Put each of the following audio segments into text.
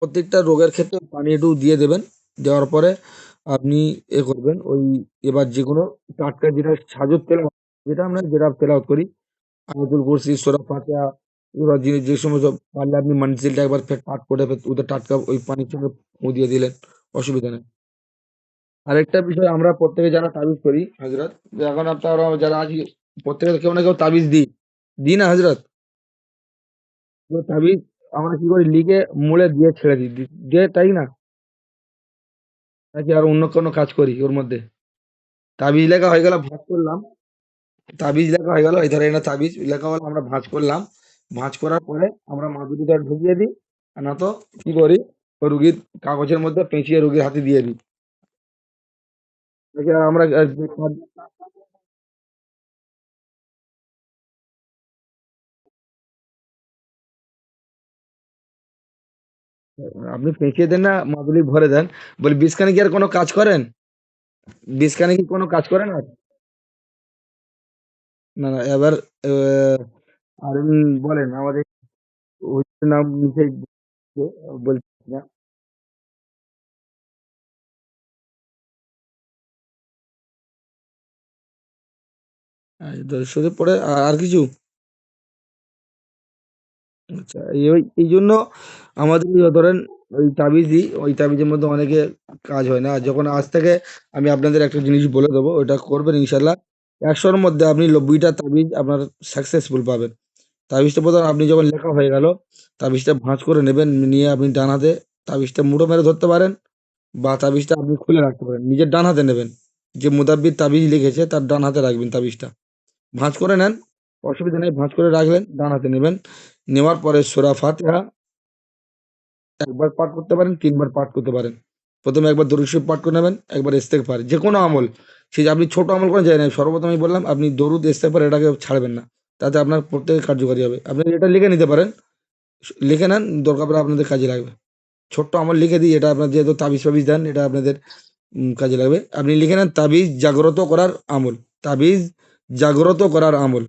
প্রত্যেকটা রোগের ক্ষেত্রে পানি একটু দিয়ে দেবেন। দেওয়ার পরে আপনি করবেন ওই এবার যেকোনো টাটকা যেটা সাজের তেল যেটা আমরা যেটা তেলাওয়াত করি, আয়াতুল কুরসি, সূরা ফাতিহা এগুলো যে সমস্ত পারলে আপনি মানজিলটা একবার ফের পাঠ করে ওদের টাটকা ওই পানির সঙ্গে ফুঁ দিয়ে দিলেন, অসুবিধা নেই। আরেকটা বিষয় আমরা প্রত্যেকে যারা তাবিজ করি হযরত, যে এখন আপনারা যারা আছি প্রত্যেকে কেউ না কেউ তাবিজ দিই। দিই না হযরত? তো তাবিজ আমরা কি করি লিখে মুড়ে দিয়ে ছেড়ে দিই। দিয়ে তাই না? নাকি আর অন্য কোনো কাজ করি ওর মধ্যে? তাবিজ লেখা হয়ে গেল ভাঁজ করলাম। তাবিজ লেখা হয়ে গেল এই ধরেন এটা তাবিজ লেখা হলো আমরা ভাঁজ করলাম। ভাঁজ করার পরে আমরা মাদুরিটা ঢুকিয়ে দিই। আর না তো কি করি ওই রুগীর কাগজের মধ্যে পেঁচিয়ে রুগীর হাতে দিয়ে দিই। নাকি আর আমরা আপনি পেঁচিয়ে দেন না মাদুলি ভরে দেন। বলি বিষখানে কি আর কোনো কাজ করেন? বিষখানে কি কোনো কাজ করেন আর? না, না এবার আর বলেন আমাদের ওষুধের নাম নিচে বলছি না। শুধু পরে আর কিছু? আচ্ছা এই জন্য আমাদের ধরেন ওই তাবিজই ওই তাবিজের মধ্যে অনেকে কাজ হয় না। আর যখন আজ থেকে আমি আপনাদের একটা জিনিস বলে দেবো ওটা করবেন ইনশাল্লাহ। ১০০-র মধ্যে আপনি ৯০টা তাবিজ আপনার সাকসেসফুল পাবেন। তাবিজটা প্রথম আপনি যখন লেখা হয়ে গেল তাবিজটা ভাঁজ করে নেবেন, নিয়ে আপনি ডান হাতে তাবিজটা মুঠো মেরে ধরতে পারেন বা তাবিজটা আপনি খুলে রাখতে পারেন, নিজের ডান হাতে নেবেন। যে মুদাব্বির তাবিজ লিখেছে তার ডান হাতে রাখবেন তাবিজটা। ভাঁজ করে নেন, অসুবিধা নেই, ভাঁজ করে রাখলেন, ডান হাতে নেবেন। নেওয়ার পরে সূরা ফাতিহা একবার পাঠ করতে পারেন, ৩ বার পাঠ করতে পারেন। ১ম এ একবার দরুদ শরীফ পাঠ করে নেবেন, একবার ইস্তেগফার। যেকোনো আমল, সে যে আপনি ছোট আমল করেন যায় না। সর্বপ্রথম আমি বললাম আপনি দরুদ, ইস্তেগফার এটাকে ছাড়বেন না। তাতে আপনার প্রত্যেকে কার্যকারী হবে। আপনি এটা লিখে নিতে পারেন। লিখে নেন, দরকার পড়লে আপনাদের কাজে লাগবে। ছোট্ট আমল লিখে দিই, এটা আপনার যেহেতু তাবিজ-ফাবিজ দেন, এটা আপনাদের কাজে লাগবে। আপনি লিখে নেন তাবিজ জাগ্রত করার আমল। তাবিজ জাগ্রত করার আমল।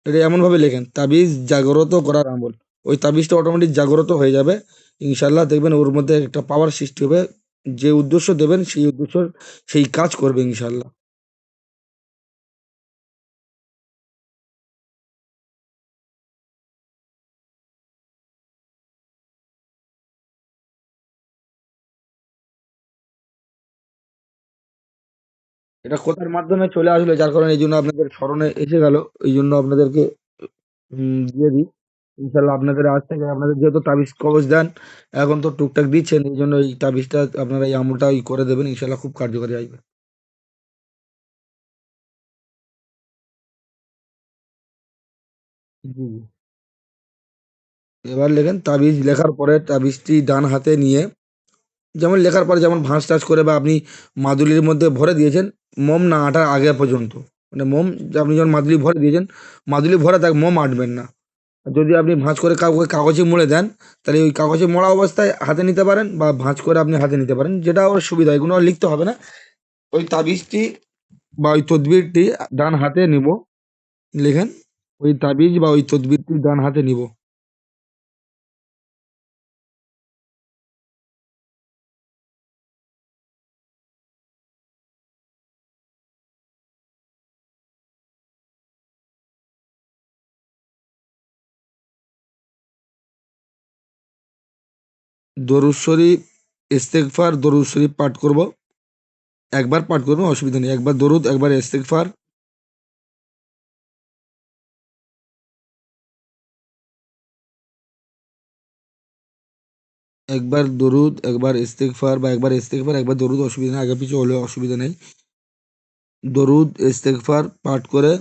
এটা এমনভাবে লেখেন, তাবিজ জাগ্রত করার আমল। ওই তাবিজটা অটোমেটিক জাগ্রত হয়ে যাবে। ইনশাআল্লাহ দেখবেন ওর মধ্যে একটা পাওয়ার সৃষ্টি হবে। যে উদ্দেশ্য দেবেন সেই উদ্দেশ্য সেই কাজ করবে ইনশাআল্লাহ। এটা কথার মাধ্যমে চলে আসলো যার কারণে এইজন্য আপনাদের স্মরণে এসে গেল। এইজন্য আপনাদেরকে দিয়ে দিই। ইনশাআল্লাহ আপনাদের আজ থেকে আপনাদের যেহেতু তাবিজ কবজ দেন, এখন তো টুকটাক দিচ্ছেন। এইজন্য এই তাবিজটা আপনারা এই আমলটা করে দেবেন। ইনশাআল্লাহ খুব কার্যকরী আসবে। জি, জি। এবার লেখেন তাবিজ লেখার পরে তাবিজটি ডান হাতে নিয়ে যেমন লেখার পরে যেমন ভাঁজ-টাজ করে বা আপনি মাদুলির মধ্যে ভরে দিয়েছেন, মোম না আটার আগে পর্যন্ত। মানে মোম আপনি যখন মাদুলি ভরে দিয়েছেন, মাদুলি ভরা থাক, মোম আঁটবেন না। আর যদি আপনি ভাঁজ করে কাউকে কাগজে মুড়ে দেন, তাহলে ওই কাগজে মোড়া অবস্থায় হাতে নিতে পারেন বা ভাঁজ করে আপনি হাতে নিতে পারেন। যেটা ওর সুবিধা, এগুলো আর লিখতে হবে না। ওই তাবিজটি বা ওই তদবিরটি ডান হাতে নিব, লিখেন। ওই তাবিজ বা ওই তদবিরটি ডান হাতে নিব। দরুদ শরীফ, ইস্তেগফার, দরুদ শরীফ পাঠ করব। একবার পাঠ করব, অসুবিধা নেই। একবার দরুদ, একবার ইস্তেগফার। একবার দরুদ, একবার ইস্তেগফার বা একবার ইস্তেগফার, একবার দরুদ, অসুবিধা নেই। আগে-পিছে হলেও অসুবিধা নেই। দরুদ, ইস্তেগফার পাঠ করে